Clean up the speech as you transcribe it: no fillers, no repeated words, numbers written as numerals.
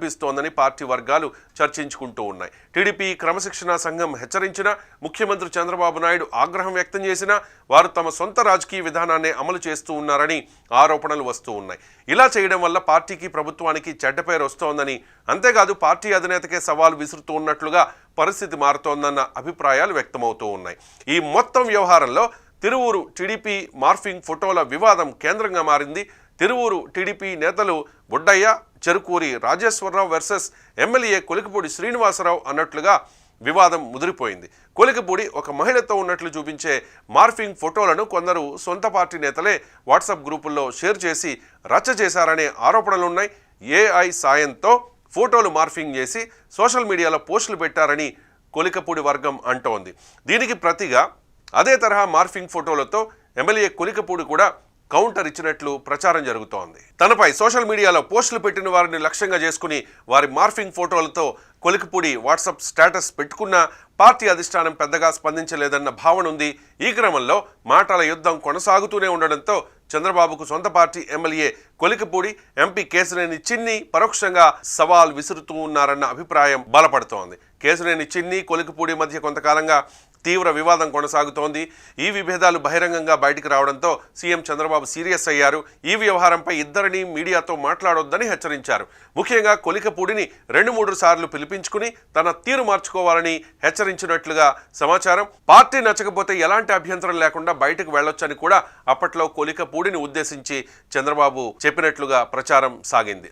కనిపిస్తోందని పార్టీ వర్గాలు చర్చించుకుంటూ ఉన్నాయి. టీడీపీ క్రమశిక్షణా సంఘం హెచ్చరించినా, ముఖ్యమంత్రి చంద్రబాబు నాయుడు ఆగ్రహం వ్యక్తం చేసినా వారు తమ సొంత రాజకీయ విధానాన్ని అమలు చేస్తూ ఉన్నారని ఆరోపణలు వస్తూ ఉన్నాయి. ఇలా చేయడం వల్ల పార్టీకి, ప్రభుత్వానికి చెడ్డ పేరు వస్తోందని, అంతేకాదు పార్టీ అధినేతకే సవాల్ విసురుతూ ఉన్నట్లుగా పరిస్థితి మారుతోందన్న అభిప్రాయాలు వ్యక్తమవుతూ ఉన్నాయి. ఈ మొత్తం వ్యవహారంలో తిరువూరు టీడీపీ మార్ఫింగ్ ఫోటోల వివాదం కేంద్రంగా మారింది. తిరువూరు టీడీపీ నేతలు బుడ్డయ్య, చెరుకూరి రాజేశ్వరరావు వర్సెస్ ఎమ్మెల్యే కొలికిపూడి శ్రీనివాసరావు అన్నట్లుగా వివాదం ముదిరిపోయింది. కొలికిపూడి ఒక మహిళతో ఉన్నట్లు చూపించే మార్ఫింగ్ ఫోటోలను కొందరు సొంత పార్టీ నేతలే వాట్సాప్ గ్రూపుల్లో షేర్ చేసి రచ్చ చేశారనే ఆరోపణలున్నాయి. ఏఐ సాయంతో ఫోటోలు మార్ఫింగ్ చేసి సోషల్ మీడియాలో పోస్టులు పెట్టారని కొలికపూడి వర్గం అంటోంది. దీనికి ప్రతిగా అదే తరహా మార్ఫింగ్ ఫోటోలతో ఎమ్మెల్యే కొలికపూడి కూడా కౌంటర్ ఇచ్చినట్లు ప్రచారం జరుగుతోంది. తనపై సోషల్ మీడియాలో పోస్టులు పెట్టిన వారిని లక్ష్యంగా చేసుకుని వారి మార్ఫింగ్ ఫోటోలతో కొలికపూడి వాట్సాప్ స్టేటస్ పెట్టుకున్న పార్టీ అధిష్టానం పెద్దగా స్పందించలేదన్న భావన ఉంది. ఈ క్రమంలో మాటల యుద్ధం కొనసాగుతూనే ఉండడంతో చంద్రబాబుకు సొంత party MLA Kolikapudi, MP Kesineni చిన్ని పరోక్షంగా సవాల్ విసురుతూ ఉన్నారన్న అభిప్రాయం బలపడుతోంది. కేశినేని చిన్ని, కొలికపూడి మధ్య కొంతకాలంగా తీవ్ర వివాదం కొనసాగుతోంది. ఈ విభేదాలు బహిరంగంగా బయటికి రావడంతో సీఎం చంద్రబాబు సీరియస్ అయ్యారు. ఈ వ్యవహారంపై ఇద్దరిని మీడియాతో మాట్లాడొద్దని హెచ్చరించారు. ముఖ్యంగా కొలికపూడిని 2-3 సార్లు పిలిపించుకుని తన తీరు మార్చుకోవాలని హెచ్చరించినట్లుగా సమాచారం. పార్టీ నచ్చకపోతే ఎలాంటి అభ్యంతరం లేకుండా బయటకు వెళ్లొచ్చని కూడా అప్పట్లో కొలికపూడిని ఉద్దేశించి చంద్రబాబు చెప్పినట్లుగా ప్రచారం సాగింది.